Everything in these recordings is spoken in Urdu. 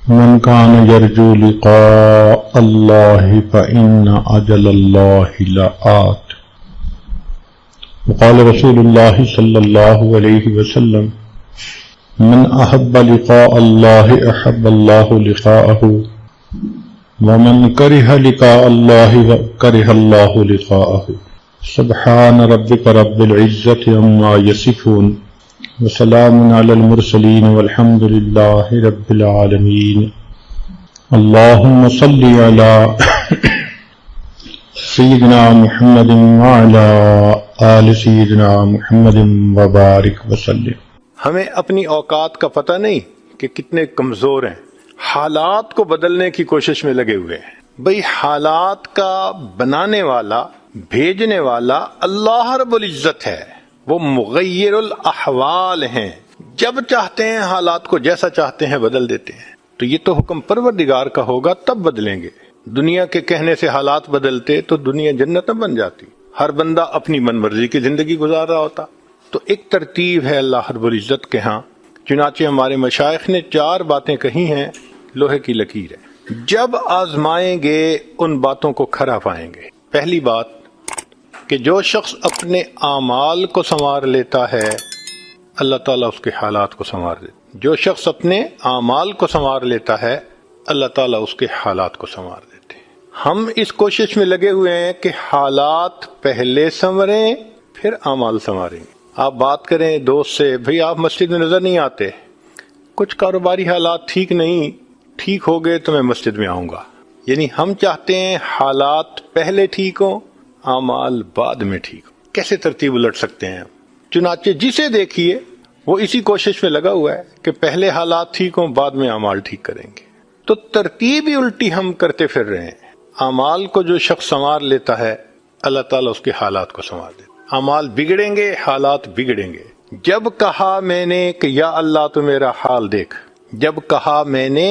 من كان يرجو لقاء الله فإن أجل الله لآت. وقال رسول الله صلى الله عليه وسلم: من أحب لقاء الله أحب الله لقاءه، ومن كره لقاء الله كره الله لقاءه. سبحان ربك رب العزة عما يصفون، وسلام على المرسلين والحمد لله رب العالمين. اللهم صل على سيدنا محمد وعلى آل سيدنا محمد وبارك وسلم. ہمیں اپنی اوقات کا پتہ نہیں کہ کتنے کمزور ہیں، حالات کو بدلنے کی کوشش میں لگے ہوئے ہیں. بھئی حالات کا بنانے والا، بھیجنے والا اللہ رب العزت ہے، وہ مغیر الاحوال ہیں. جب چاہتے ہیں حالات کو جیسا چاہتے ہیں بدل دیتے ہیں. تو یہ تو حکم پروردگار کا ہوگا تب بدلیں گے. دنیا کے کہنے سے حالات بدلتے تو دنیا جنت بن جاتی، ہر بندہ اپنی من مرضی کی زندگی گزار رہا ہوتا. تو ایک ترتیب ہے اللہ رب العزت کے ہاں. چنانچہ ہمارے مشائخ نے 4 باتیں کہی ہیں، لوہے کی لکیر ہے. جب آزمائیں گے ان باتوں کو کھرا پائیں گے. پہلی بات کہ جو شخص اپنے اعمال کو سنوار لیتا ہے اللہ تعالیٰ اس کے حالات کو سنوار دیتا. جو شخص اپنے اعمال کو سنوار لیتا ہے اللہ تعالیٰ اس کے حالات کو سنوار دیتے ہیں. ہم اس کوشش میں لگے ہوئے ہیں کہ حالات پہلے سنوریں پھر اعمال سنواریں گے. آپ بات کریں دوست سے، بھئی آپ مسجد میں نظر نہیں آتے، کچھ کاروباری حالات ٹھیک نہیں، ٹھیک ہو گئے تو میں مسجد میں آؤں گا. یعنی ہم چاہتے ہیں حالات پہلے ٹھیک ہوں، اعمال بعد میں ٹھیک ہوں. کیسے ترتیب الٹ سکتے ہیں؟ چنانچہ جسے دیکھیے وہ اسی کوشش میں لگا ہوا ہے کہ پہلے حالات ٹھیک ہوں بعد میں اعمال ٹھیک کریں گے. تو ترتیب ہی الٹی ہم کرتے پھر رہے ہیں. اعمال کو جو شخص سنوار لیتا ہے اللہ تعالیٰ اس کے حالات کو سنوار دیتا. اعمال بگڑیں گے، حالات بگڑیں گے. جب کہا میں نے کہ یا اللہ تو میرا حال دیکھ، جب کہا میں نے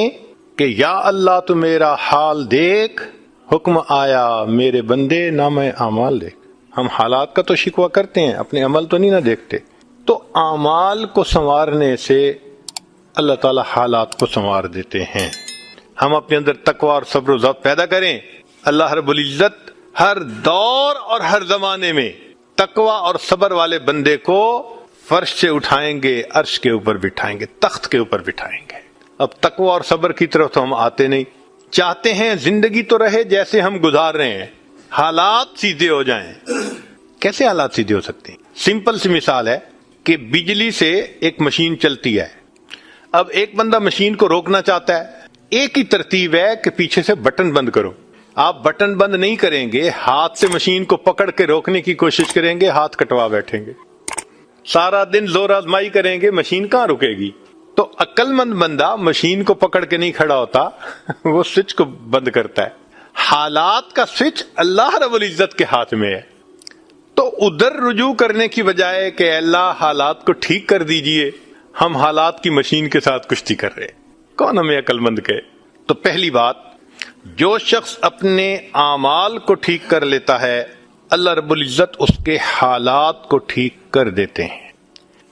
کہ یا اللہ تو میرا حال دیکھ، حکم آیا میرے بندے نام اعمال دیکھ. ہم حالات کا تو شکوہ کرتے ہیں، اپنے عمل تو نہیں نہ دیکھتے. تو اعمال کو سنوارنے سے اللہ تعالی حالات کو سنوار دیتے ہیں. ہم اپنے اندر تقوی اور صبر و ضبط پیدا کریں. اللہ رب العزت ہر دور اور ہر زمانے میں تقوی اور صبر والے بندے کو فرش سے اٹھائیں گے، عرش کے اوپر بٹھائیں گے، تخت کے اوپر بٹھائیں گے. اب تقوی اور صبر کی طرف تو ہم آتے نہیں. چاہتے ہیں زندگی تو رہے جیسے ہم گزار رہے ہیں، حالات سیدھے ہو جائیں. کیسے حالات سیدھے ہو سکتے ہیں؟ سمپل سی مثال ہے کہ بجلی سے ایک مشین چلتی ہے. اب ایک بندہ مشین کو روکنا چاہتا ہے، ایک ہی ترتیب ہے کہ پیچھے سے بٹن بند کرو. آپ بٹن بند نہیں کریں گے، ہاتھ سے مشین کو پکڑ کے روکنے کی کوشش کریں گے، ہاتھ کٹوا بیٹھیں گے. سارا دن زور آزمائی کریں گے، مشین کہاں رکے گی؟ تو عقل مند بندہ مشین کو پکڑ کے نہیں کھڑا ہوتا، وہ سوئچ کو بند کرتا ہے. حالات کا سوئچ اللہ رب العزت کے ہاتھ میں ہے. تو ادھر رجوع کرنے کی بجائے کہ اللہ حالات کو ٹھیک کر دیجئے، ہم حالات کی مشین کے ساتھ کشتی کر رہے. کون ہمیں عقل مند کہے؟ تو پہلی بات، جو شخص اپنے اعمال کو ٹھیک کر لیتا ہے اللہ رب العزت اس کے حالات کو ٹھیک کر دیتے ہیں.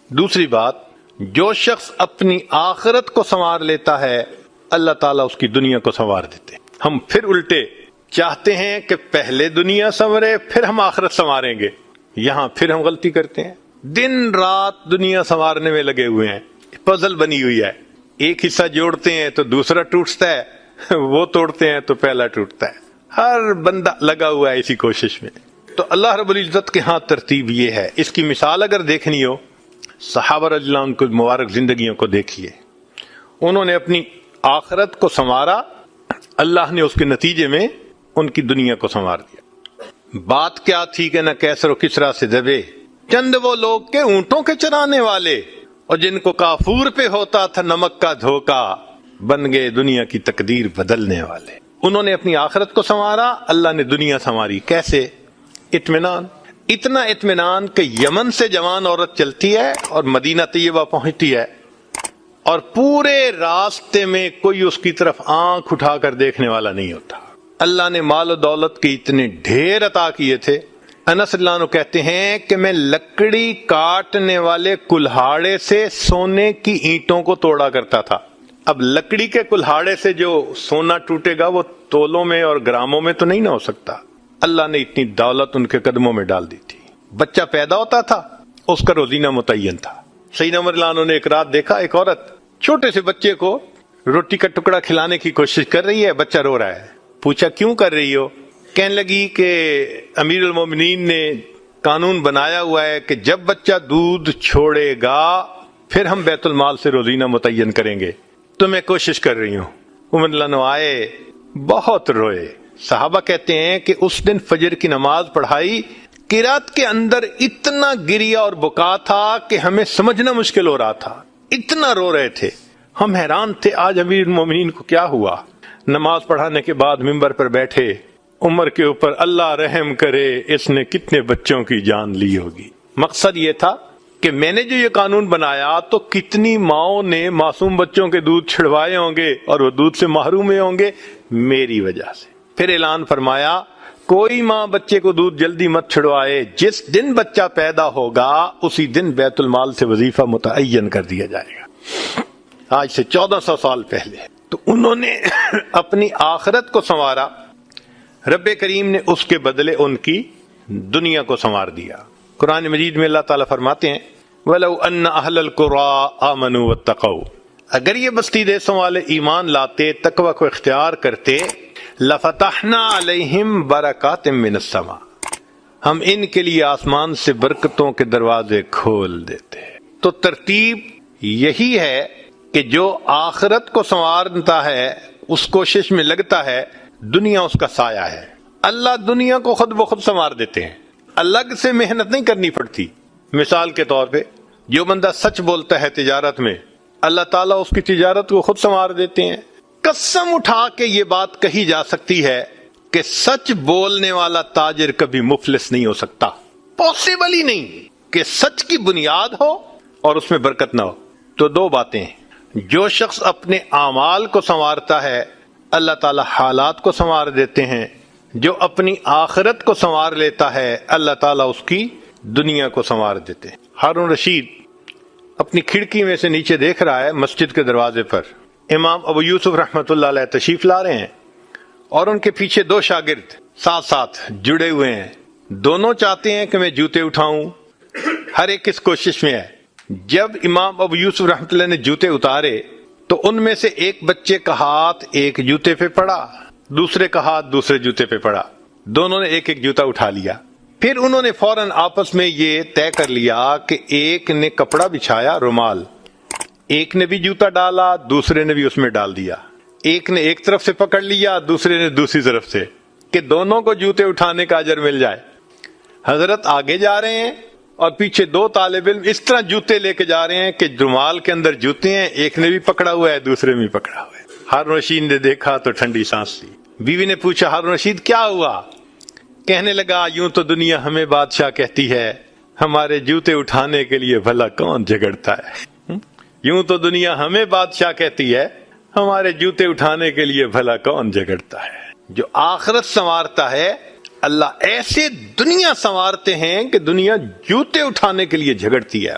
دوسری بات، جو شخص اپنی آخرت کو سنوار لیتا ہے اللہ تعالیٰ اس کی دنیا کو سنوار دیتے ہیں. ہم پھر الٹے چاہتے ہیں کہ پہلے دنیا سنورے پھر ہم آخرت سنواریں گے. یہاں پھر ہم غلطی کرتے ہیں. دن رات دنیا سنوارنے میں لگے ہوئے ہیں، پزل بنی ہوئی ہے. ایک حصہ جوڑتے ہیں تو دوسرا ٹوٹتا ہے، وہ توڑتے ہیں تو پہلا ٹوٹتا ہے. ہر بندہ لگا ہوا ہے اسی کوشش میں. تو اللہ رب العزت کے ہاں ترتیب یہ ہے. اس کی مثال اگر دیکھنی ہو، صحابہ رضی اللہ عنہ کی مبارک زندگیوں کو دیکھیے. انہوں نے اپنی آخرت کو سنوارا، اللہ نے اس کے نتیجے میں ان کی دنیا کو سنوار دیا. بات کیا تھی کہ نہ کیسر و کسرا سے دبے چند وہ لوگ کے اونٹوں کے چرانے والے، اور جن کو کافور پہ ہوتا تھا نمک کا دھوکا، بن گئے دنیا کی تقدیر بدلنے والے. انہوں نے اپنی آخرت کو سنوارا، اللہ نے دنیا سنواری. کیسے؟ اطمینان. اتنا اطمینان کہ یمن سے جوان عورت چلتی ہے اور مدینہ طیبہ پہنچتی ہے، اور پورے راستے میں کوئی اس کی طرف آنکھ اٹھا کر دیکھنے والا نہیں ہوتا. اللہ نے مال و دولت کے اتنے ڈھیر عطا کیے تھے. انس اللہ عنہ کہتے ہیں کہ میں لکڑی کاٹنے والے کلہاڑے سے سونے کی اینٹوں کو توڑا کرتا تھا. اب لکڑی کے کلہاڑے سے جو سونا ٹوٹے گا وہ تولوں میں اور گراموں میں تو نہیں نہ ہو سکتا. اللہ نے اتنی دولت ان کے قدموں میں ڈال دی تھی. بچہ پیدا ہوتا تھا اس کا روزینہ متعین تھا. سیدنا عمر رضی اللہ عنہ نے ایک رات دیکھا ایک عورت چھوٹے سے بچے کو روٹی کا ٹکڑا کھلانے کی کوشش کر رہی ہے, بچہ رو رہا ہے. پوچھا کیوں کر رہی ہو؟ کہنے لگی کہ امیر المومنین نے قانون بنایا ہوا ہے کہ جب بچہ دودھ چھوڑے گا پھر ہم بیت المال سے روزینہ متعین کریں گے, تو میں کوشش کر رہی ہوں. عمر رضی اللہ عنہ آئے, بہت روئے. صحابہ کہتے ہیں کہ اس دن فجر کی نماز پڑھائی, قرات کے اندر اتنا گریا اور بکا تھا کہ ہمیں سمجھنا مشکل ہو رہا تھا, اتنا رو رہے تھے. ہم حیران تھے آج امیر المومنین کو کیا ہوا. نماز پڑھانے کے بعد منبر پر بیٹھے, عمر کے اوپر اللہ رحم کرے اس نے کتنے بچوں کی جان لی ہوگی. مقصد یہ تھا کہ میں نے جو یہ قانون بنایا تو کتنی ماؤں نے معصوم بچوں کے دودھ چھڑوائے ہوں گے اور وہ دودھ سے محروم ہوں گے میری وجہ سے. پھر اعلان فرمایا کوئی ماں بچے کو دودھ جلدی مت چھڑوائے, جس دن بچہ پیدا ہوگا اسی دن بیت المال سے وظیفہ متعین کر دیا جائے گا. آج سے 1400 سال پہلے. تو انہوں نے اپنی آخرت کو سنوارا, رب کریم نے اس کے بدلے ان کی دنیا کو سنوار دیا. قرآن مجید میں اللہ تعالیٰ فرماتے ہیں وَلَوْ أَنَّ أَهْلَ الْقُرَىٰ آمَنُوا وَاتَّقَوْا, اگر یہ بستی دیسوں والے ایمان لاتے, تقوی کو اختیار کرتے, لَفَتَحْنَا عَلَيْهِمْ بَرَكَاتٍ مِّنَ السَّمَاءِ, ہم ان کے لیے آسمان سے برکتوں کے دروازے کھول دیتے. تو ترتیب یہی ہے کہ جو آخرت کو سنوارتا ہے اس کوشش میں لگتا ہے, دنیا اس کا سایہ ہے. اللہ دنیا کو خود بخود سنوار دیتے ہیں, الگ سے محنت نہیں کرنی پڑتی. مثال کے طور پہ جو بندہ سچ بولتا ہے تجارت میں, اللہ تعالیٰ اس کی تجارت کو خود سنوار دیتے ہیں. قسم اٹھا کے یہ بات کہی جا سکتی ہے کہ سچ بولنے والا تاجر کبھی مفلس نہیں ہو سکتا. پاسبل ہی نہیں کہ سچ کی بنیاد ہو اور اس میں برکت نہ ہو. تو دو باتیں ہیں, جو شخص اپنے اعمال کو سنوارتا ہے اللہ تعالیٰ حالات کو سنوار دیتے ہیں, جو اپنی آخرت کو سنوار لیتا ہے اللہ تعالیٰ اس کی دنیا کو سنوار دیتے ہیں. ہارون رشید اپنی کھڑکی میں سے نیچے دیکھ رہا ہے, مسجد کے دروازے پر امام ابو یوسف رحمۃ اللہ علیہ تشریف لا رہے ہیں اور ان کے پیچھے دو شاگرد ساتھ ساتھ جڑے ہوئے ہیں. دونوں چاہتے ہیں کہ میں جوتے اٹھاؤں, ہر ایک اس کوشش میں ہے. جب امام ابو یوسف رحمۃ اللہ نے جوتے اتارے تو ان میں سے ایک بچے کا ہاتھ ایک جوتے پہ پڑا, دوسرے کا ہاتھ دوسرے جوتے پہ پڑا. دونوں نے ایک ایک جوتا اٹھا لیا. پھر انہوں نے فوراً آپس میں یہ طے کر لیا کہ ایک نے کپڑا بچھایا رومال, ایک نے بھی جوتا ڈالا, دوسرے نے بھی اس میں ڈال دیا. ایک نے ایک طرف سے پکڑ لیا, دوسرے نے دوسری طرف سے, کہ دونوں کو جوتے اٹھانے کا اجر مل جائے. حضرت آگے جا رہے ہیں اور پیچھے دو طالب علم اس طرح جوتے لے کے جا رہے ہیں کہ رومال کے اندر جوتے ہیں, ایک نے بھی پکڑا ہوا ہے دوسرے میں بھی پکڑا ہوا ہے. ہارون رشید نے دیکھا تو ٹھنڈی سانس لی. بیوی نے پوچھا ہارون رشید کیا ہوا؟ کہنے لگا یوں تو دنیا ہمیں بادشاہ کہتی ہے, ہمارے جوتے اٹھانے کے لیے بھلا کون جھگڑتا ہے. یوں تو دنیا ہمیں بادشاہ کہتی ہے, ہمارے جوتے اٹھانے کے لیے بھلا کون جھگڑتا ہے. جو آخرت سنوارتا ہے اللہ ایسے دنیا سنوارتے ہیں کہ دنیا جوتے اٹھانے کے لیے جھگڑتی ہے.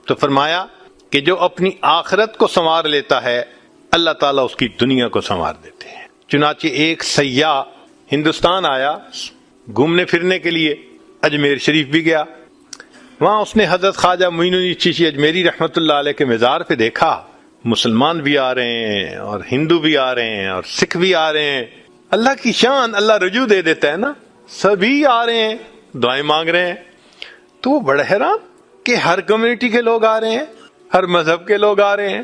تو فرمایا کہ جو اپنی آخرت کو سنوار لیتا ہے اللہ تعالیٰ اس کی دنیا کو سنوار دیتے ہیں. چنانچہ ایک سیاح ہندوستان آیا گھومنے پھرنے کے لیے, اجمیر شریف بھی گیا. وہاں اس نے حضرت خواجہ معین الدین چشتی اجمیری رحمۃ اللہ علیہ کے مزار پہ دیکھا مسلمان بھی آ رہے ہیں اور ہندو بھی آ رہے ہیں اور سکھ بھی آ رہے ہیں. اللہ کی شان, اللہ رجوع دے دیتا ہے نا, سبھی آ رہے ہیں دعائیں مانگ رہے ہیں. تو وہ بڑا حیران کہ ہر کمیونٹی کے لوگ آ رہے ہیں, ہر مذہب کے لوگ آ رہے ہیں.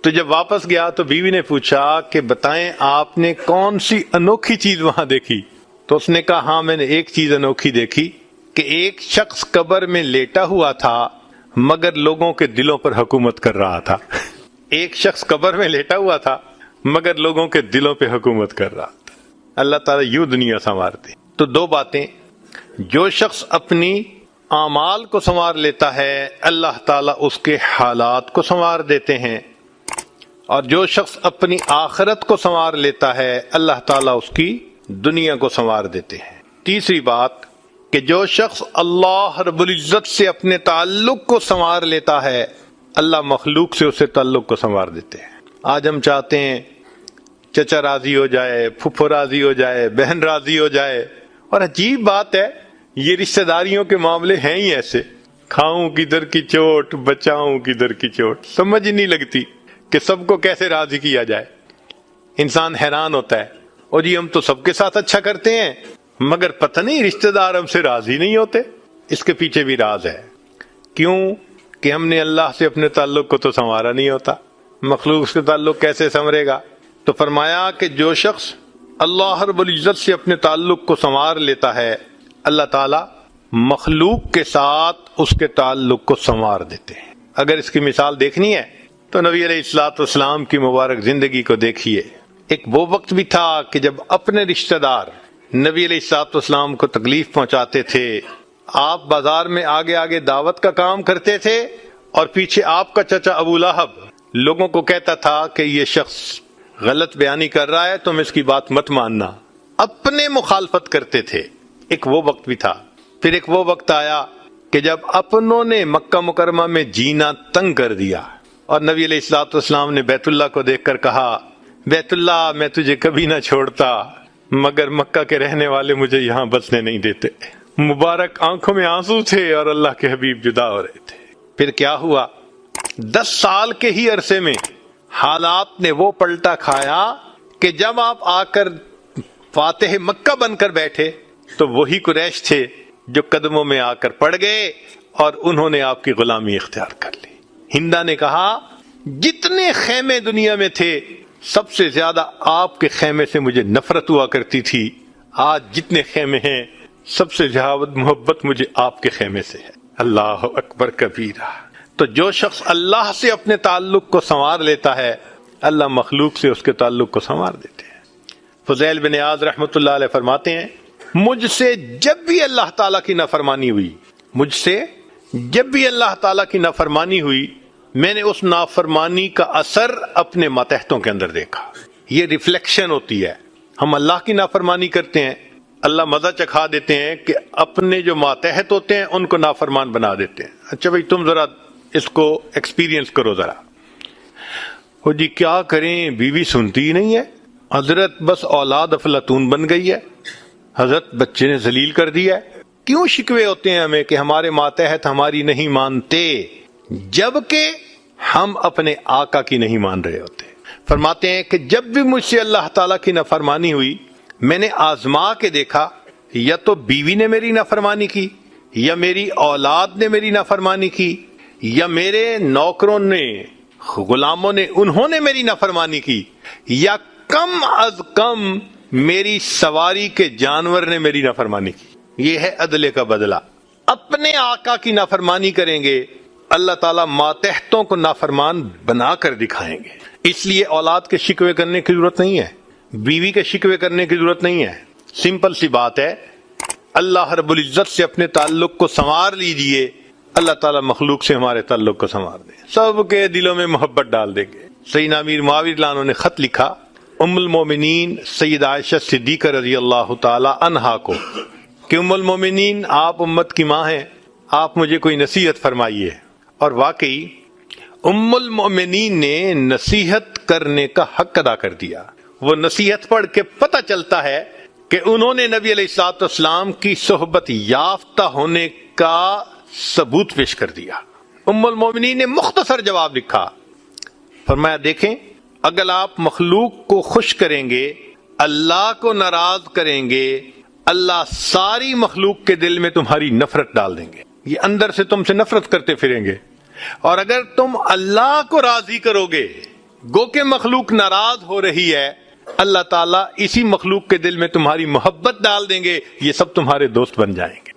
تو جب واپس گیا تو بیوی نے پوچھا کہ بتائیں آپ نے کون سی انوکھی چیز وہاں دیکھی؟ تو اس نے کہا ہاں میں نے ایک چیز انوکھی دیکھی کہ ایک شخص قبر میں لیٹا ہوا تھا مگر لوگوں کے دلوں پر حکومت کر رہا تھا. ایک شخص قبر میں لیٹا ہوا تھا مگر لوگوں کے دلوں پہ حکومت کر رہا تھا. اللہ تعالیٰ یوں دنیا سنوارتے. تو دو باتیں, جو شخص اپنی اعمال کو سنوار لیتا ہے اللہ تعالیٰ اس کے حالات کو سنوار دیتے ہیں, اور جو شخص اپنی آخرت کو سنوار لیتا ہے اللہ تعالیٰ اس کی دنیا کو سنوار دیتے ہیں. تیسری بات کہ جو شخص اللہ رب العزت سے اپنے تعلق کو سنوار لیتا ہے اللہ مخلوق سے اسے تعلق کو سنوار دیتے ہیں. آج ہم چاہتے ہیں چچا راضی ہو جائے، پھپھو راضی ہو جائے، بہن راضی ہو جائے. اور عجیب بات ہے، یہ رشتہ داریوں کے معاملے ہیں ہی ایسے. کھاؤں کدھر کی چوٹ، بچاؤں کدھر کی چوٹ، سمجھ ہی نہیں لگتی کہ سب کو کیسے راضی کیا جائے. انسان حیران ہوتا ہے، اور یہ ہم تو سب کے ساتھ اچھا کرتے ہیں مگر پتہ نہیں رشتہ دار ہم سے راضی نہیں ہوتے. اس کے پیچھے بھی راز ہے. کیوں؟ کہ ہم نے اللہ سے اپنے تعلق کو تو سنوارا نہیں ہوتا. مخلوق سے تعلق کیسے سنورے گا؟ تو فرمایا کہ جو شخص اللہ رب العزت سے اپنے تعلق کو سنوار لیتا ہے، اللہ تعالیٰ مخلوق کے ساتھ اس کے تعلق کو سنوار دیتے ہیں. اگر اس کی مثال دیکھنی ہے تو نبی علیہ الصلوۃ والسلام کی مبارک زندگی کو دیکھیے. ایک وہ وقت بھی تھا کہ جب اپنے رشتہ دار نبی علیہ الصلوۃ والسلام کو تکلیف پہنچاتے تھے. آپ بازار میں آگے آگے دعوت کا کام کرتے تھے اور پیچھے آپ کا چچا ابو لہب لوگوں کو کہتا تھا کہ یہ شخص غلط بیانی کر رہا ہے، تم اس کی بات مت ماننا. اپنے مخالفت کرتے تھے. ایک وہ وقت بھی تھا. پھر ایک وہ وقت آیا کہ جب اپنوں نے مکہ مکرمہ میں جینا تنگ کر دیا اور نبی علیہ الصلوۃ والسلام نے بیت اللہ کو دیکھ کر کہا، بیت اللہ میں تجھے کبھی نہ چھوڑتا مگر مکہ کے رہنے والے مجھے یہاں بسنے نہیں دیتے. مبارک آنکھوں میں آنسو تھے اور اللہ کے حبیب جدا ہو رہے تھے. پھر کیا ہوا؟ 10 سال کے ہی عرصے میں حالات نے وہ پلٹا کھایا کہ جب آپ آ کر فاتح مکہ بن کر بیٹھے تو وہی قریش تھے جو قدموں میں آ کر پڑ گئے اور انہوں نے آپ کی غلامی اختیار کر لی. ہندا نے کہا جتنے خیمے دنیا میں تھے سب سے زیادہ آپ کے خیمے سے مجھے نفرت ہوا کرتی تھی. آج جتنے خیمے ہیں سب سے زیادہ محبت مجھے آپ کے خیمے سے ہے. اللہ اکبر کبیرہ. تو جو شخص اللہ سے اپنے تعلق کو سنوار لیتا ہے، اللہ مخلوق سے اس کے تعلق کو سنوار دیتے ہیں. فضیل بن عیاض رحمۃ اللہ علیہ فرماتے ہیں، مجھ سے جب بھی اللہ تعالیٰ کی نافرمانی ہوئی، مجھ سے جب بھی اللہ تعالیٰ کی نافرمانی ہوئی، میں نے اس نافرمانی کا اثر اپنے ماتحتوں کے اندر دیکھا. یہ ریفلیکشن ہوتی ہے. ہم اللہ کی نافرمانی کرتے ہیں، اللہ مزہ چکھا دیتے ہیں کہ اپنے جو ماتحت ہوتے ہیں ان کو نافرمان بنا دیتے ہیں. اچھا بھائی تم ذرا اس کو ایکسپیرینس کرو ذرا. وہ جی کیا کریں، بیوی سنتی ہی نہیں ہے، حضرت بس اولاد افلاطون بن گئی ہے، حضرت بچے نے ذلیل کر دیا ہے. کیوں شکوے ہوتے ہیں ہمیں کہ ہمارے ماتحت ہماری نہیں مانتے جبکہ ہم اپنے آقا کی نہیں مان رہے ہوتے. فرماتے ہیں کہ جب بھی مجھ سے اللہ تعالیٰ کی نافرمانی ہوئی، میں نے آزما کے دیکھا یا تو بیوی نے میری نافرمانی کی، یا میری اولاد نے میری نافرمانی کی، یا میرے نوکروں نے، غلاموں نے، انہوں نے میری نافرمانی کی، یا کم از کم میری سواری کے جانور نے میری نافرمانی کی. یہ ہے عدل کا بدلہ. اپنے آقا کی نافرمانی کریں گے، اللہ تعالیٰ ماتحتوں کو نافرمان بنا کر دکھائیں گے. اس لیے اولاد کے شکوے کرنے کی ضرورت نہیں ہے، بیوی کے شکوے کرنے کی ضرورت نہیں ہے. سمپل سی بات ہے، اللہ رب العزت سے اپنے تعلق کو سنوار لیجئے، اللہ تعالیٰ مخلوق سے ہمارے تعلق کو سنوار دیں، سب کے دلوں میں محبت ڈال دیں گے. سیدنا امیر معاویہ رضی اللہ عنہ نے خط لکھا ام المومنین سید عائشہ صدیقہ رضی اللہ تعالی عنہا کو کہ ام المومنین آپ امت کی ماں ہیں، آپ مجھے کوئی نصیحت فرمائیے. اور واقعی ام المومنین نے نصیحت کرنے کا حق ادا کر دیا. وہ نصیحت پڑھ کے پتہ چلتا ہے کہ انہوں نے نبی علیہ الصلوۃ والسلام کی صحبت یافتہ ہونے کا ثبوت پیش کر دیا. ام المومنین نے مختصر جواب لکھا، فرمایا دیکھیں اگر آپ مخلوق کو خوش کریں گے، اللہ کو ناراض کریں گے، اللہ ساری مخلوق کے دل میں تمہاری نفرت ڈال دیں گے، یہ اندر سے تم سے نفرت کرتے پھریں گے. اور اگر تم اللہ کو راضی کرو گے، گو کہ مخلوق ناراض ہو رہی ہے، اللہ تعالیٰ اسی مخلوق کے دل میں تمہاری محبت ڈال دیں گے، یہ سب تمہارے دوست بن جائیں گے.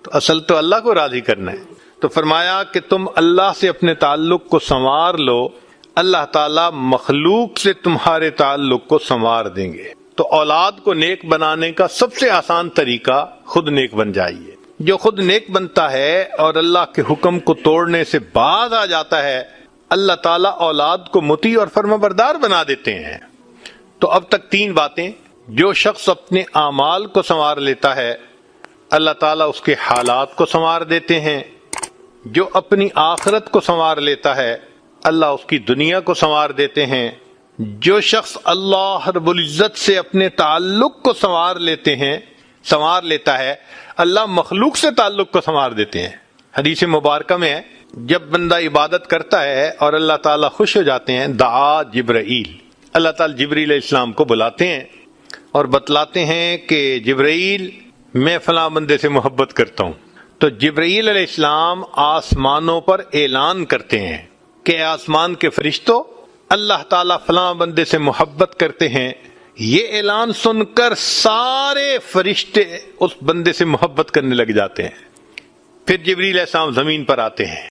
تو اصل تو اللہ کو راضی کرنا ہے. تو فرمایا کہ تم اللہ سے اپنے تعلق کو سنوار لو، اللہ تعالیٰ مخلوق سے تمہارے تعلق کو سنوار دیں گے. تو اولاد کو نیک بنانے کا سب سے آسان طریقہ خود نیک بن جائیے. جو خود نیک بنتا ہے اور اللہ کے حکم کو توڑنے سے باز آ جاتا ہے، اللہ تعالیٰ اولاد کو مطیع اور فرمانبردار بنا دیتے ہیں. تو اب تک 3 باتیں. جو شخص اپنے اعمال کو سنوار لیتا ہے، اللہ تعالیٰ اس کے حالات کو سنوار دیتے ہیں. جو اپنی آخرت کو سنوار لیتا ہے، اللہ اس کی دنیا کو سنوار دیتے ہیں. جو شخص اللہ رب العزت سے اپنے تعلق کو سنوار لیتا ہے، اللہ مخلوق سے تعلق کو سنوار دیتے ہیں۔ حدیث مبارکہ میں ہے، جب بندہ عبادت کرتا ہے اور اللہ تعالیٰ خوش ہو جاتے ہیں، دعا جبرائیل، اللہ تعالیٰ جبریل علیہ السلام کو بلاتے ہیں اور بتلاتے ہیں کہ جبرائیل میں فلاں بندے سے محبت کرتا ہوں۔ تو جبرائیل علیہ السلام آسمانوں پر اعلان کرتے ہیں کہ آسمان کے فرشتوں، اللہ تعالیٰ فلاں بندے سے محبت کرتے ہیں۔ یہ اعلان سن کر سارے فرشتے اس بندے سے محبت کرنے لگ جاتے ہیں۔ پھر جبریل علیہ السلام زمین پر آتے ہیں۔